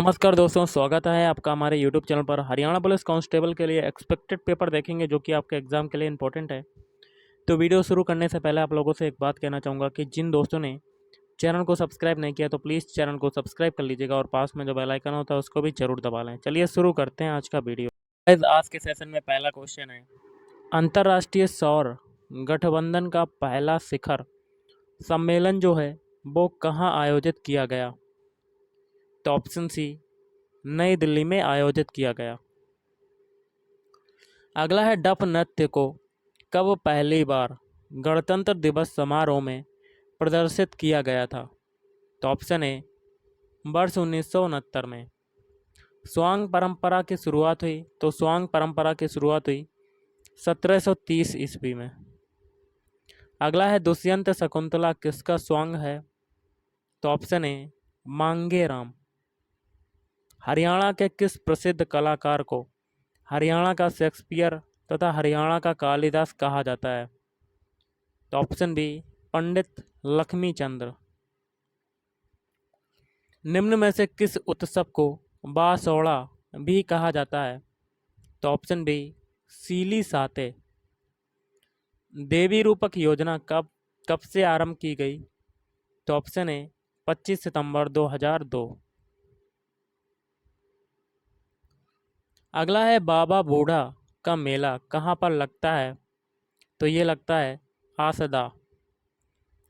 नमस्कार दोस्तों, स्वागत है आपका हमारे यूट्यूब चैनल पर। हरियाणा पुलिस कांस्टेबल के लिए एक्सपेक्टेड पेपर देखेंगे जो कि आपके एग्ज़ाम के लिए इंपॉर्टेंट है। तो वीडियो शुरू करने से पहले आप लोगों से एक बात कहना चाहूँगा कि जिन दोस्तों ने चैनल को सब्सक्राइब नहीं किया तो प्लीज़ चैनल को सब्सक्राइब कर लीजिएगा और पास में जो बेल आइकन होता है उसको भी ज़रूर दबा लें। चलिए शुरू करते हैं आज का वीडियो। आज के सेशन में पहला क्वेश्चन है, अंतर्राष्ट्रीय सौर गठबंधन का पहला शिखर सम्मेलन जो है वो कहाँ आयोजित किया गया? तो ऑप्शन सी, नई दिल्ली में आयोजित किया गया। अगला है, डफ नृत्य को कब पहली बार गणतंत्र दिवस समारोह में प्रदर्शित किया गया था? तो ऑप्शन ए, वर्ष 1969 में। स्वांग परंपरा की शुरुआत हुई, तो स्वांग परंपरा की शुरुआत हुई 1730 ईस्वी में। अगला है, दुष्यंत शकुंतला किसका स्वांग है? तो ऑप्शन ए, मांगे राम। हरियाणा के किस प्रसिद्ध कलाकार को हरियाणा का शेक्सपियर तथा हरियाणा का कालिदास कहा जाता है? तो ऑप्शन बी, पंडित लक्ष्मी चंद्र। निम्न में से किस उत्सव को बासोड़ा भी कहा जाता है? तो ऑप्शन बी, सीली साते। देवी रूपक योजना कब कब से आरंभ की गई? तो ऑप्शन ए, 25 सितंबर 2002। अगला है, बाबा बूढ़ा का मेला कहाँ पर लगता है? तो ये लगता है आसदा।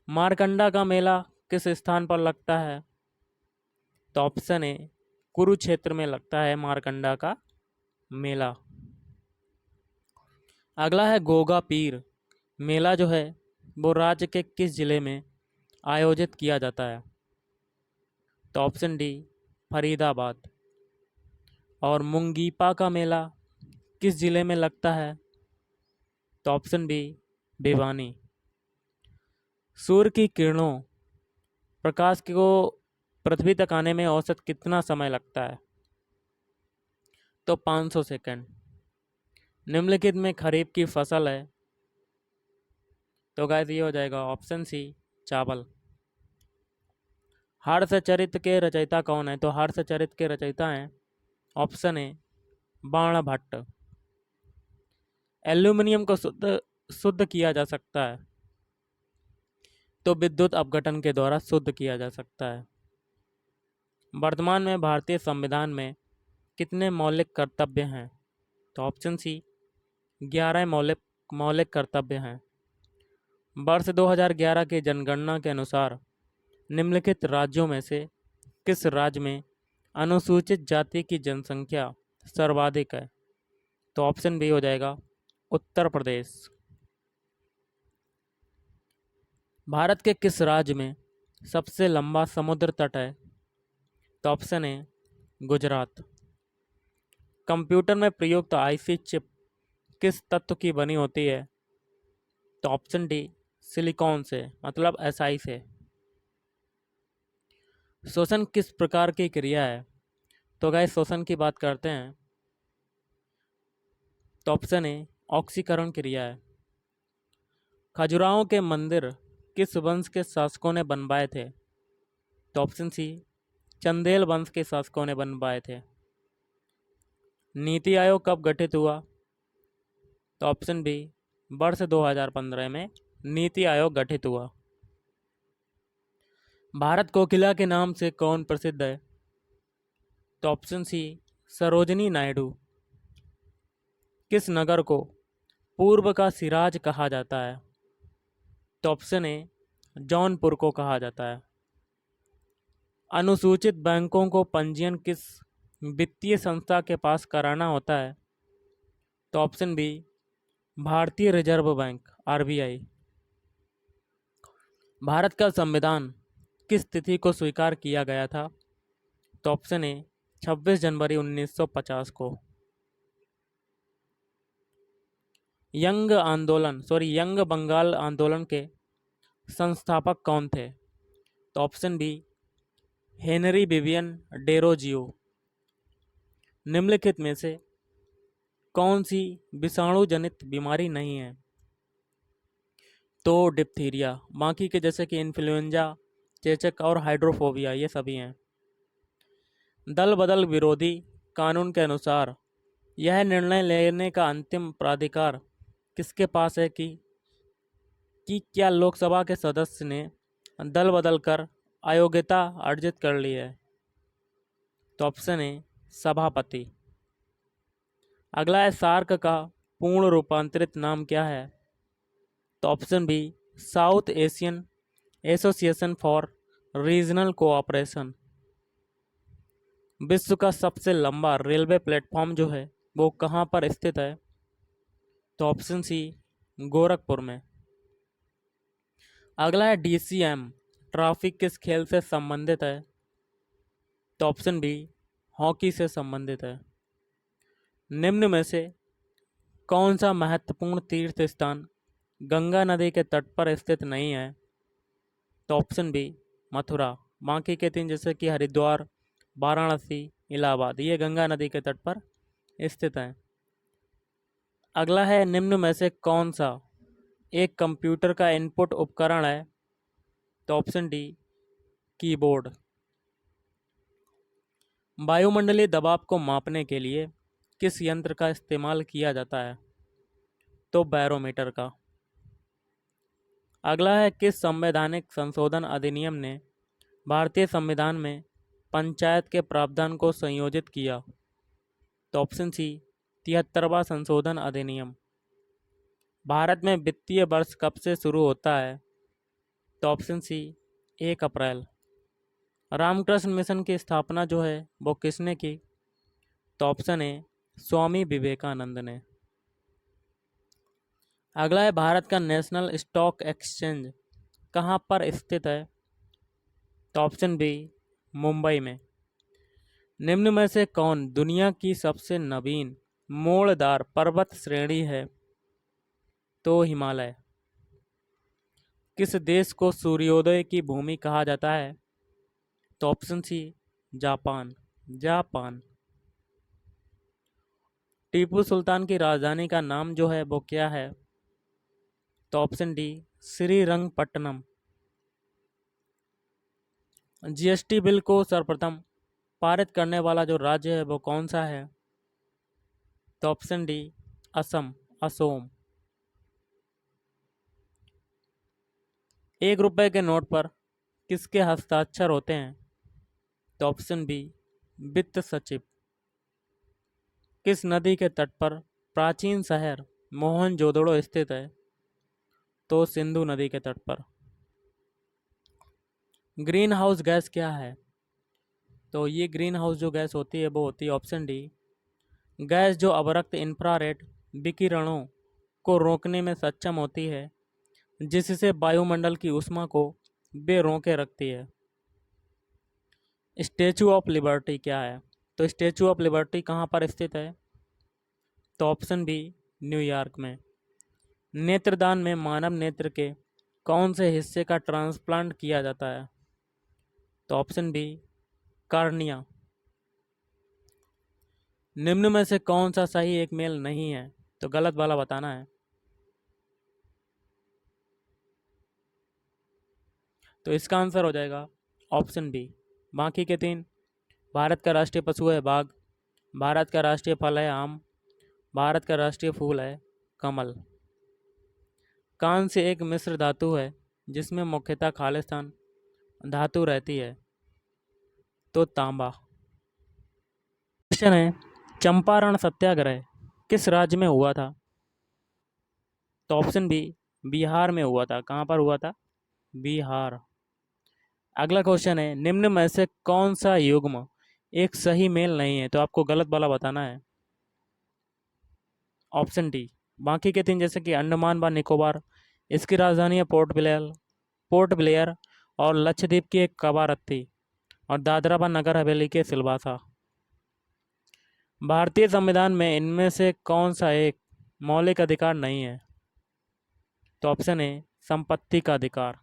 मारकंडा का मेला किस स्थान पर लगता है? तो ऑप्शन ए, कुरुक्षेत्र में लगता है मारकंडा का मेला। अगला है, गोगा पीर मेला जो है वो राज्य के किस जिले में आयोजित किया जाता है? तो ऑप्शन डी, फरीदाबाद। और मुंगीपा का मेला किस जिले में लगता है? तो ऑप्शन बी, भिवानी। सूर्य की किरणों प्रकाश को पृथ्वी तक आने में औसत कितना समय लगता है? तो 500 सेकंड। निम्नलिखित में खरीफ की फसल है? तो गाइस ये हो जाएगा ऑप्शन सी, चावल। हर्षचरित के रचयिता कौन है? तो हर्षचरित के रचयिता हैं ऑप्शन ए, बाणभट्ट। एल्यूमिनियम को शुद्ध शुद्ध किया जा सकता है? तो विद्युत अपघटन के द्वारा शुद्ध किया जा सकता है। वर्तमान में भारतीय संविधान में कितने मौलिक कर्तव्य हैं? तो ऑप्शन सी, 11 मौलिक मौलिक कर्तव्य हैं। वर्ष 2011 की जनगणना के अनुसार निम्नलिखित राज्यों में से किस राज्य में अनुसूचित जाति की जनसंख्या सर्वाधिक है? तो ऑप्शन बी हो जाएगा उत्तर प्रदेश। भारत के किस राज्य में सबसे लंबा समुद्र तट है? तो ऑप्शन ए, गुजरात। कंप्यूटर में प्रयुक्त आईसी चिप किस तत्व की बनी होती है? तो ऑप्शन डी, सिलिकॉन से, मतलब एसआई से। श्वसन किस प्रकार की क्रिया है? तो गाइस श्वसन की बात करते हैं तो ऑप्शन ए, ऑक्सीकरण क्रिया है। खजुराहो के मंदिर किस वंश के शासकों ने बनवाए थे? तो ऑप्शन सी, चंदेल वंश के शासकों ने बनवाए थे। नीति आयोग कब गठित हुआ? तो ऑप्शन बी, वर्ष 2015 में नीति आयोग गठित हुआ। भारत कोकिला के नाम से कौन प्रसिद्ध है? तो ऑप्शन सी, सरोजनी नायडू। किस नगर को पूर्व का सिराज कहा जाता है? तो ऑप्शन ए, जौनपुर को कहा जाता है। अनुसूचित बैंकों को पंजीयन किस वित्तीय संस्था के पास कराना होता है? तो ऑप्शन बी, भारतीय रिजर्व बैंक आरबीआई। भारत का संविधान किस तिथि को स्वीकार किया गया था? तो ऑप्शन ए, 26 जनवरी 1950 को। यंग बंगाल आंदोलन के संस्थापक कौन थे? तो option B, Henry Vivian Derozio. निम्नलिखित में से कौन सी विषाणु जनित बीमारी नहीं है? तो डिप्थीरिया। बाकी के जैसे कि इन्फ्लुएंजा, चेचक और हाइड्रोफोबिया ये सभी हैं। दल बदल विरोधी कानून के अनुसार यह निर्णय लेने का अंतिम प्राधिकार किसके पास है कि क्या लोकसभा के सदस्य ने दल बदल कर अयोग्यता अर्जित कर ली है? तो ऑप्शन ए सभापति। अगला है सार्क का पूर्ण रूपांतरित नाम क्या है? तो option B South Asian Association for Regional Cooperation. विश्व का सबसे लंबा रेलवे प्लेटफॉर्म जो है वो कहाँ पर स्थित है? तो ऑप्शन सी गोरखपुर में। अगला है डीसीएम ट्रॉफी किस खेल से संबंधित है? तो ऑप्शन बी हॉकी से संबंधित है। निम्न में से कौन सा महत्वपूर्ण तीर्थ स्थान गंगा नदी के तट पर स्थित नहीं है? तो ऑप्शन बी मथुरा। बाकी के तीन जैसे कि हरिद्वार, वाराणसी, इलाहाबाद, ये गंगा नदी के तट पर स्थित हैं। अगला है निम्न में से कौन सा एक कंप्यूटर का इनपुट उपकरण है? तो ऑप्शन डी कीबोर्ड। वायुमंडलीय दबाव को मापने के लिए किस यंत्र का इस्तेमाल किया जाता है? तो बैरोमीटर का। अगला है किस संवैधानिक संशोधन अधिनियम ने भारतीय संविधान में पंचायत के प्रावधान को संयोजित किया? तो ऑप्शन सी 73वां संशोधन अधिनियम। भारत में वित्तीय वर्ष कब से शुरू होता है? तो ऑप्शन सी 1 अप्रैल। रामकृष्ण मिशन की स्थापना जो है वो किसने की? तो ऑप्शन ए स्वामी विवेकानंद ने। अगला है भारत का नेशनल स्टॉक एक्सचेंज कहाँ पर स्थित है? तो ऑप्शन बी मुंबई में। निम्न में से कौन दुनिया की सबसे नवीन मोड़दार पर्वत श्रेणी है? तो हिमालय। किस देश को सूर्योदय की भूमि कहा जाता है? तो option C Japan. Japan. Tipu Sultan की राजधानी का नाम जो है वो क्या है? तो option D Srirangapatnam. GST bill को सर्वप्रथम पारित करने वाला जो राज्य है वो कौन सा है? तो ऑप्शन डी असम, असोम। 1 रुपए के नोट पर किसके हस्ताक्षर होते हैं? तो ऑप्शन बी वित्त सचिव। किस नदी के तट पर प्राचीन शहर मोहनजोदड़ो स्थित है? तो सिंधु नदी के तट पर। ग्रीन हाउस गैस क्या है? तो ये ग्रीन हाउस जो गैस होती है वो होती है ऑप्शन डी गैस जो अवरक्त इंफ्रारेड विकिरणों को रोकने में सक्षम होती है, जिससे वायुमंडल की ऊष्मा को बेरोके रखती है। स्टैचू ऑफ लिबर्टी क्या है? तो स्टैचू ऑफ लिबर्टी कहाँ पर स्थित है? तो ऑप्शन बी न्यूयॉर्क में। नेत्रदान में मानव नेत्र के कौन से हिस्से का ट्रांसप्लांट किया जाता है? तो ऑप्शन बी कार्निया। निम्न में से कौन सा सही एक मेल नहीं है? तो गलत वाला बताना है। तो इसका आंसर हो जाएगा ऑप्शन बी। बाकी के तीन, भारत का राष्ट्रीय पशु है बाघ, भारत का राष्ट्रीय फल है आम, भारत का राष्ट्रीय फूल है कमल। कांस्य एक मिश्र धातु है जिसमें मुख्यतः खालिस्तान धातु रहती है। तो तांबा। क्वेश्चन है चंपारण सत्याग्रह किस राज्य में हुआ था? तो ऑप्शन बी बिहार में हुआ था। कहाँ पर हुआ था? बिहार। अगला क्वेश्चन है निम्न में से कौन सा युग्म एक सही मेल नहीं है? तो आपको गलत वाला बताना है। ऑप्शन डी बाकी के तीन जैसे कि अंडमान व निकोबार, इसकी राजधानी है पोर्ट ब्लेयर और लक्षद्वीप की एक कवारत्ती और दादरा व नगर हवेली के सिलवासा। भारतीय संविधान में इनमें से कौन सा एक मौलिक अधिकार नहीं है? तो ऑप्शन ए संपत्ति का अधिकार।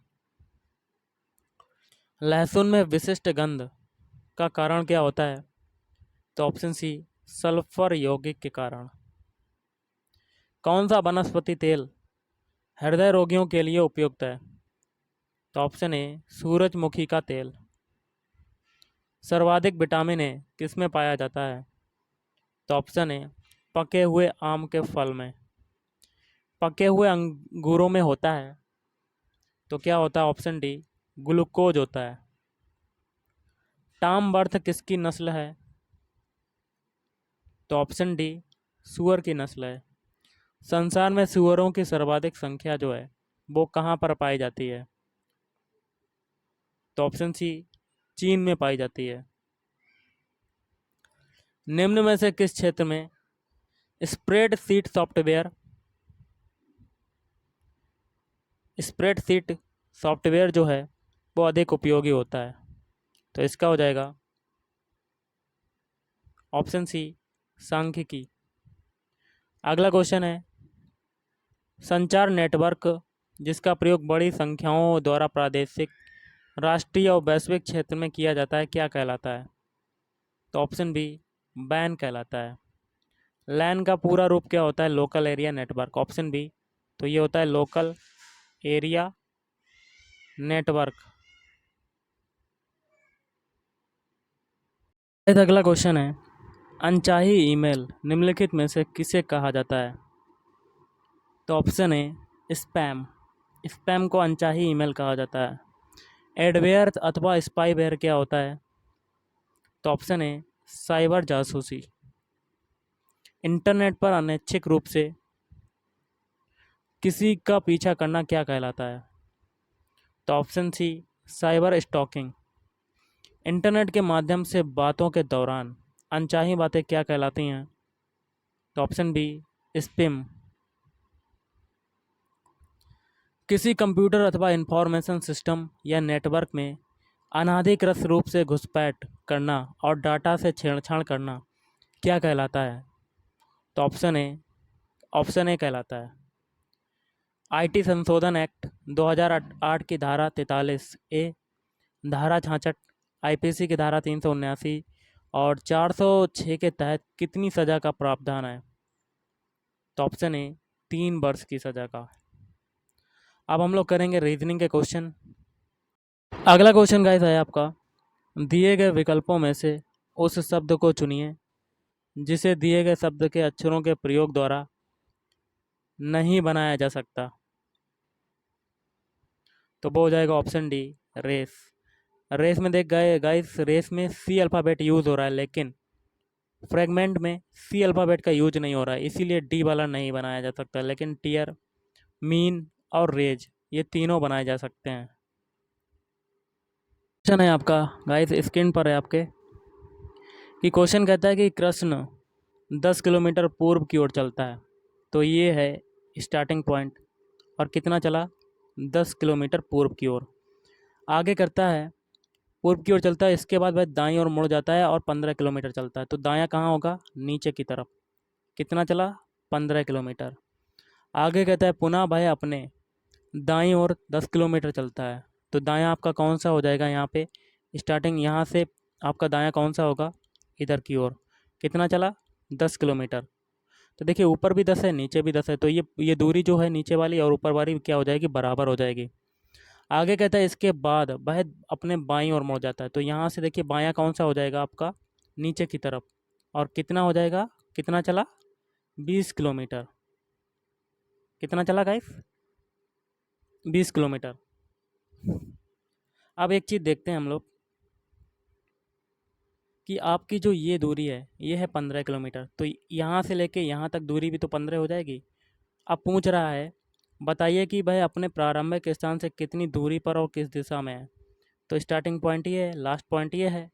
लहसुन में विशिष्ट गंध का कारण क्या होता है? तो ऑप्शन सी सल्फर यौगिक के कारण। कौन सा वनस्पति तेल हृदय रोगियों के लिए उपयुक्त है? तो ऑप्शन ए सूरजमुखी का तेल। सर्वाधिक विटामिन ए किस में पाया जाता है? तो ऑप्शन ए पके हुए आम के फल में। पके हुए अंगूरों में होता है तो क्या होता है? ऑप्शन डी ग्लूकोज होता है। टाम बर्थ किसकी नस्ल है? तो ऑप्शन डी सूअर की नस्ल है। संसार में सूअरों की सर्वाधिक संख्या जो है वो कहाँ पर पाई जाती है? तो ऑप्शन सी चीन में पाई जाती है। निम्न में से किस क्षेत्र में स्प्रेडशीट सॉफ्टवेयर स्प्रेडशीट सॉफ्टवेयर जो है वो अधिक उपयोगी होता है? तो इसका हो जाएगा ऑप्शन सी सांख्यिकी। अगला क्वेश्चन है संचार नेटवर्क जिसका प्रयोग बड़ी संख्याओं द्वारा प्रादेशिक, राष्ट्रीय और वैश्विक क्षेत्र में किया जाता है क्या कहलाता है? तो ऑप्शन बी बैन कहलाता है। लैन का पूरा रूप क्या होता है? Local area network. Option B तो ये होता है लोकल एरिया नेटवर्क। अगला क्वेश्चन है अनचाही ईमेल निम्नलिखित में से किसे कहा जाता है? तो ऑप्शन ए स्पैम। स्पैम को अनचाही ईमेल कहा जाता है। एडवेयर अथवा स्पाईवेयर क्या होता है? तो ऑप्शन ए साइबर जासूसी। इंटरनेट पर अनैच्छिक रूप से किसी का पीछा करना क्या कहलाता है? तो option C cyber stalking. Internet के माध्यम से बातों के दौरान अनचाही बातें क्या कहलाती हैं? तो ऑप्शन बी स्पैम। किसी कंप्यूटर अथवा इंफॉर्मेशन सिस्टम या नेटवर्क में अनाधिकृत रूप से घुसपैठ करना और डाटा से छेड़छाड़ करना क्या कहलाता है? तो ऑप्शन ए कहलाता है आईटी संशोधन एक्ट 2008 की धारा 43 ए, धारा 66 आईपीसी की धारा 379 और 406 के तहत कितनी सज़ा का प्रावधान है? तो ऑप्शन ए 3 वर्ष की सज़ा का। अब हम लोग करेंगे रीजनिंग के क्वेश्चन। अगला क्वेश्चन गाइस है आपका दिए गए विकल्पों में से उस शब्द को चुनिए जिसे दिए गए शब्द के अक्षरों के प्रयोग द्वारा नहीं बनाया जा सकता। तो वो हो जाएगा ऑप्शन डी रेस। रेस में देख गए गाइस रेस में सी अल्फ़ाबेट यूज़ हो रहा है लेकिन फ्रेगमेंट में सी अल्फ़ाबेट का यूज नहीं हो रहा है इसीलिए डी वाला नहीं बनाया जा सकता, लेकिन टीयर, मीन और रेज ये तीनों बनाए जा सकते हैं। क्वेश्चन है आपका गाइस स्क्रीन पर है आपके कि क्वेश्चन कहता है कि कृष्ण 10 किलोमीटर पूर्व की ओर चलता है तो ये है स्टार्टिंग पॉइंट और कितना चला 10 किलोमीटर पूर्व की ओर। आगे करता है पूर्व की ओर चलता है इसके बाद वह दाईं ओर मुड़ जाता है और 15 किलोमीटर चलता है तो दायां कहाँ होगा? नीचे की तरफ। कितना चला? 15 किलोमीटर। आगे कहता है पुनः वह अपने दाईं ओर 10 किलोमीटर चलता है तो दायां आपका कौन सा हो जाएगा? यहाँ पे स्टार्टिंग यहाँ से आपका दायां कौन सा होगा? इधर की ओर। कितना चला? 10 किलोमीटर। तो देखिए ऊपर भी 10 है नीचे भी 10 है तो ये दूरी जो है नीचे वाली और ऊपर वाली क्या हो जाएगी? बराबर हो जाएगी। आगे कहता है इसके बाद वह अपने बाईं ओर मुड़ जाता है तो यहाँ से देखिए बायां कौन सा हो जाएगा आपका? नीचे की तरफ। और कितना हो जाएगा? कितना चला? 20 किलोमीटर। कितना चला गाइस? 20 किलोमीटर। अब एक चीज़ देखते हैं हम लोग कि आपकी जो ये दूरी है ये है 15 किलोमीटर तो यहाँ से लेके यहाँ तक दूरी भी तो 15 हो जाएगी। अब पूछ रहा है बताइए कि वह अपने प्रारंभिक स्थान से कितनी दूरी पर और किस दिशा में है। तो स्टार्टिंग पॉइंट ये है, लास्ट पॉइंट ये है।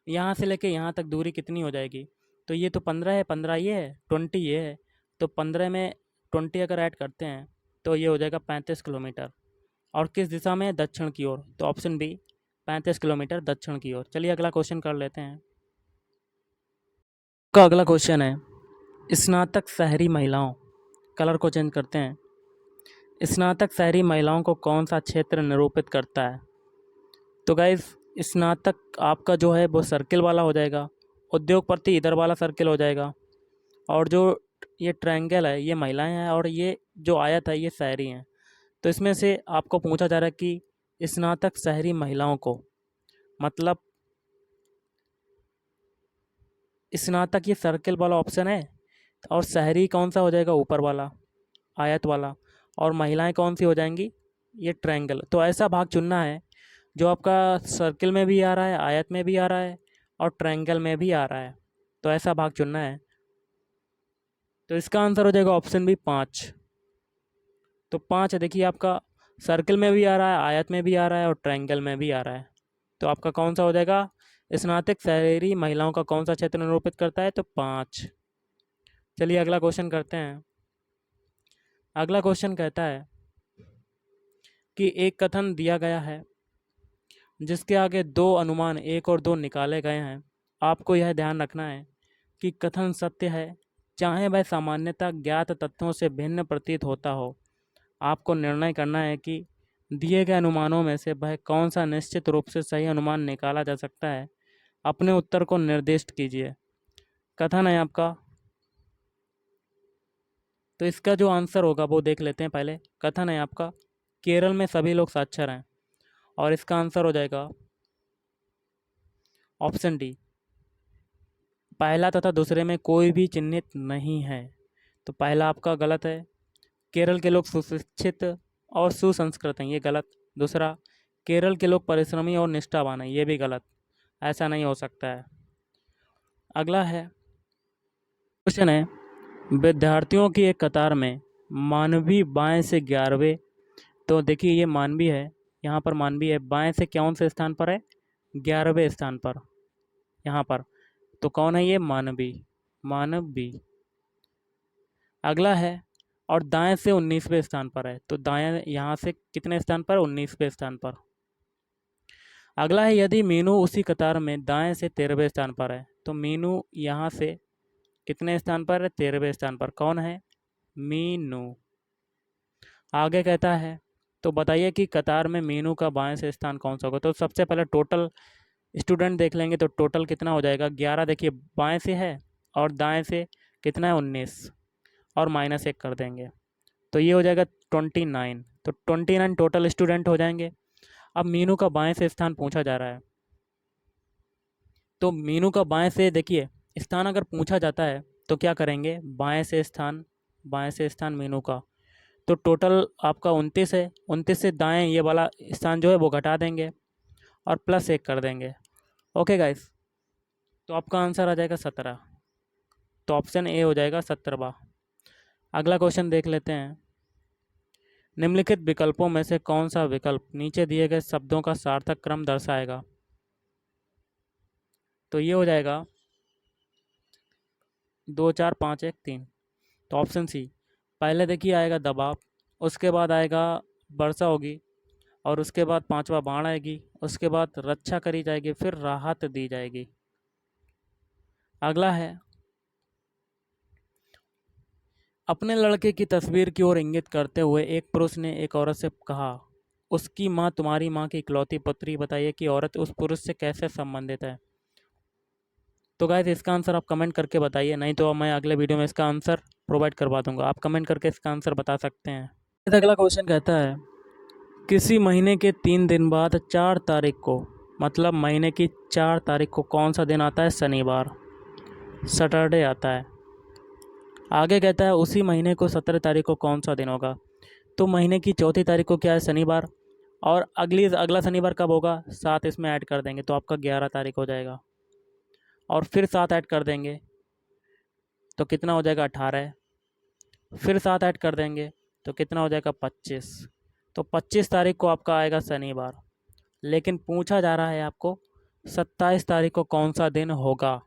यहाँ से लेके यहाँ तक दूरी कितनी हो जाएगी? तो ये तो 15 है, 15 ये है, 20 ये है तो 15 में 20 अगर ऐड करते हैं तो ये हो जाएगा 35 किलोमीटर। और किस दिशा में? दक्षिण की ओर। तो ऑप्शन बी 35 किलोमीटर दक्षिण की ओर। चलिए अगला क्वेश्चन कर लेते हैं। का अगला क्वेश्चन है स्नातक शहरी महिलाओं, कलर को चेंज करते हैं। स्नातक शहरी महिलाओं को कौन सा क्षेत्र निरूपित करता है? तो गाइस स्नातक आपका जो है वो सर्किल वाला हो जाएगा, उद्योगपति इधर वाला सर्किल हो जाएगा और जो ये ट्रायंगल है ये महिलाएं हैं और ये जो आयत है ये शहरी हैं। तो इसमें से आपको पूछा जा रहा है कि स्नातक शहरी महिलाओं को मतलब स्नातक ये सर्किल वाला ऑप्शन है, और शहरी कौन सा हो जाएगा, ऊपर वाला आयत वाला, और महिलाएं कौन सी हो जाएंगी, ये ट्रायंगल। तो ऐसा भाग चुनना है जो आपका सर्किल में भी आ रहा है, आयत में भी आ रहा है, और ट्रायंगल में भी आ रहा है। तो ऐसा भाग चुनना है। तो इसका आंसर हो जाएगा ऑप्शन बी 5। तो 5 है, देखिए आपका सर्किल में भी आ रहा है, आयत में भी आ रहा है, और ट्रायंगल में भी आ रहा है। तो आपका कौन सा हो जाएगा, स्नातक शहरी महिलाओं का कौन सा क्षेत्र निरूपित करता है, तो 5। चलिए अगला क्वेश्चन करते हैं। अगला क्वेश्चन कहता है कि एक कथन दिया गया है जिसके आगे दो अनुमान 1 और 2 निकाले गए हैं। आपको यह ध्यान रखना है कि कथन सत्य है, चाहे वह सामान्यतः ज्ञात तथ्यों से भिन्न प्रतीत होता हो। आपको निर्णय करना है कि दिए गए अनुमानों में से वह कौन सा निश्चित रूप से सही अनुमान निकाला जा सकता है। अपने उत्तर को निर्दिष्ट कीजिए। कथन है आपका, तो इसका जो आंसर होगा वो देख लेते हैं पहले। कथन है आपका, केरल में सभी लोग साक्षर हैं, और इसका आंसर हो जाएगा ऑप्शन डी, पहला तथा दूसरे में कोई भी चिन्हित नहीं है। तो पहला आपका गलत है, केरल के लोग सुशिक्षित और सुसंस्कृत हैं, ये गलत। दूसरा, केरल के लोग परिश्रमी और निष्ठावान हैं, ये भी गलत। ऐसा नहीं हो सकता है। अगला है क्वेश्चन है, विद्यार्थियों की एक कतार में मानवी बाएं से 11वें, तो देखिए ये मानवी है, यहाँ पर मानवी है, बाएं से कौन से स्थान पर है, 11वें स्थान पर यहाँ पर। तो कौन है ये, मानवी, मानवी। अगला है, और दाएं से 19वें स्थान पर है, तो दाएं यहाँ से कितने स्थान पर, 19वें स्थान पर। अगला है, यदि मीनू उसी कतार में दाएं से 13वें स्थान पर है, तो मीनू यहाँ से कितने स्थान पर है, 13वें स्थान पर। कौन है, मीनू। आगे कहता है, तो बताइए कि कतार में मीनू का बाएं से स्थान कौन सा होगा। तो सबसे पहले टोटल स्टूडेंट देख लेंगे, तो टोटल कितना हो जाएगा, 11 देखिए बाएं से है, और दाएं से कितना है, 19, और -1 कर देंगे, तो ये हो जाएगा 29। तो 29 टोटल स्टूडेंट हो जाएंगे। अब मीनू का बाएं से स्थान पूछा जा रहा है, तो मीनू का बाएं से देखिए स्थान अगर पूछा जाता है तो क्या करेंगे, बाएं से स्थान, बाएं से स्थान मीनू का। तो टोटल आपका 29 है, 29 से दाएं ये वाला स्थान जो है वो घटा देंगे, और +1 कर देंगे। ओके गाइस, तो आपका आंसर आ जाएगा 17। तो ऑप्शन ए हो जाएगा 17वां। अगला क्वेश्चन देख लेते हैं। निम्नलिखित विकल्पों में से कौन सा विकल्प नीचे दिए गए शब्दों का सार्थक क्रम दर्शाएगा। तो ये हो जाएगा 2 4 5 1 3। तो ऑप्शन सी, पहले देखिए आएगा दबाव, उसके बाद आएगा वर्षा होगी, और उसके बाद 5वां बाढ़ आएगी, उसके बाद रक्षा करी जाएगी, फिर राहत दी जाएगी। अगला है, अपने लड़के की तस्वीर की ओर इंगित करते हुए एक पुरुष ने एक औरत से कहा, उसकी माँ तुम्हारी माँ की इकलौती पुत्री, बताइए कि औरत उस पुरुष से कैसे संबंधित है। तो गाइस इसका आंसर आप कमेंट करके बताइए, नहीं तो मैं अगले वीडियो में इसका आंसर प्रोवाइड करवा दूंगा। आप कमेंट करके इसका आंसर बता सकते हैं। अगला क्वेश्चन कहता है, किसी महीने के 3 दिन बाद 4 तारीख को, मतलब महीने की 4 तारीख को कौन सा दिन आता है, शनिवार, सैटरडे आता है। आगे कहता है, उसी महीने को 17 तारीख को कौन सा दिन होगा। तो महीने की 4 तारीख को क्या है, शनिवार, और अगला शनिवार कब होगा, 7 इसमें ऐड कर देंगे तो आपका 11 तारीख हो जाएगा, और फिर 7 ऐड कर देंगे तो कितना हो जाएगा, 18, फिर 7 ऐड कर देंगे तो कितना हो जाएगा, 25। तो 25 तारीख को आपका आएगा शनिवार, लेकिन पूछा जा रहा है आपको 27 तारीख को कौन सा दिन होगा।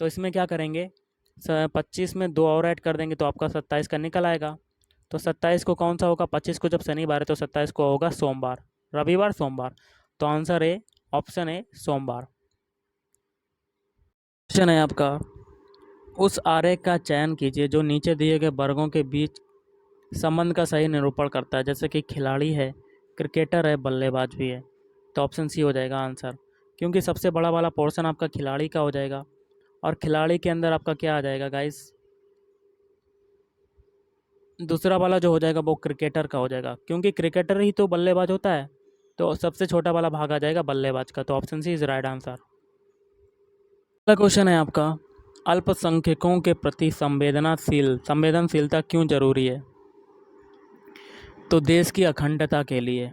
तो इसमें क्या करेंगे, 25 में 2 और ऐड कर देंगे तो आपका 27 का निकल आएगा। तो 27 को कौन सा होगा, 25 को जब शनिवार है तो 27 को होगा सोमवार, रविवार सोमवार। तो आंसर है ऑप्शन ए, सोमवार। क्वेश्चन है आपका, उस आरेख का चयन कीजिए जो नीचे दिए गए वर्गों के बीच संबंध का सही निरूपण करता है। जैसे कि खिलाड़ी है, क्रिकेटर है, बल्लेबाज भी है। तो ऑप्शन सी हो जाएगा आंसर, क्योंकि सबसे बड़ा वाला पोर्शन आपका खिलाड़ी का हो जाएगा, और खिलाड़ी के अंदर आपका क्या आ जाएगा गाइस, दूसरा वाला जो हो जाएगा वो क्रिकेटर का हो जाएगा, क्योंकि क्रिकेटर ही तो बल्लेबाज होता है। तो सबसे छोटा वाला भाग आ जाएगा बल्लेबाज का। तो option C is right answer. अगला क्वेश्चन है आपका, अल्पसंख्यकों के प्रति संवेदनशीलता क्यों जरूरी है? तो देश की अखंडता के लिए।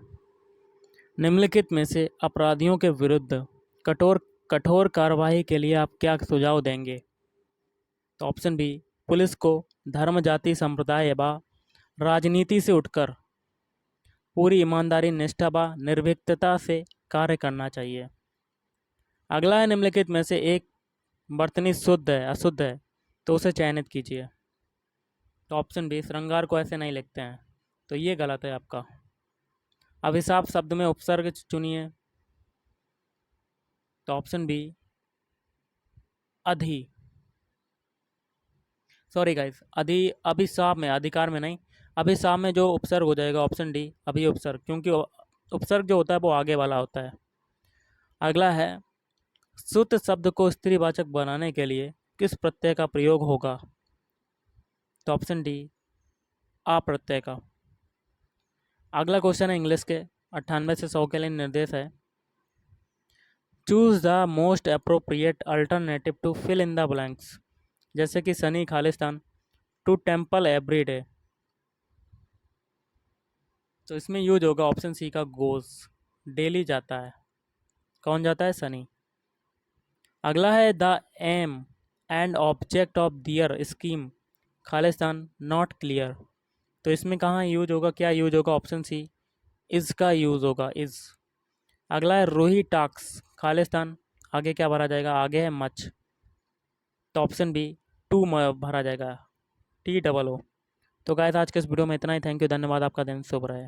निम्नलिखित में से अपराधियों के विरुद्ध कठोर कठोर कार्रवाई के लिए आप क्या सुझाव देंगे? तो ऑप्शन बी, पुलिस को धर्म, जाति, संप्रदाय व राजनीति से उठकर पूरी ईमानदारी, निष्ठा व निर्भीकता से कार्य करना चाहिए। अगला है, निम्नलिखित में से एक बर्तनी शुद्ध है अशुद्ध है तो उसे चयनित कीजिए। तो ऑप्शन बी, श्रृंगार को ऐसे नहीं लिखते हैं, तो ये गलत है आपका। अभिशाप शब्द में उपसर्ग चुनिए। तो ऑप्शन बी, अधि सॉरी गाइस, अभिशाप में, अधिकार में नहीं, अभिशाप में जो उपसर्ग हो जाएगा ऑप्शन डी, अभी उपसर्ग, क्योंकि उपसर्ग जो होता है वो आगे वाला होता है। अगला है, सुत शब्द को स्त्रीवाचक बनाने के लिए किस प्रत्यय का प्रयोग होगा? तो ऑप्शन डी, आ प्रत्यय का। अगला क्वेश्चन है इंग्लिश के, 98 से 100 के लिए निर्देश है। Choose the most appropriate alternative to fill in the blanks. जैसे कि Sunny Khalistan, to temple every day. तो इसमें यूज होगा ऑप्शन सी का गोज, डेली जाता है। कौन जाता है? सनी। अगला है, the aim and object of their scheme Khalistan not clear. तो इसमें कहाँ यूज होगा, क्या यूज होगा? ऑप्शन सी, इज का यूज होगा, इज। अगला है, रोही टाक्स खालिस्तान, आगे क्या भरा जाएगा? आगे है मच। तो ऑप्शन बी, टू भरा जाएगा, टी डबल ओ। तो गाइस आज के इस वीडियो में इतना ही। थैंक यू, धन्यवाद, आपका दिन शुभ रहे।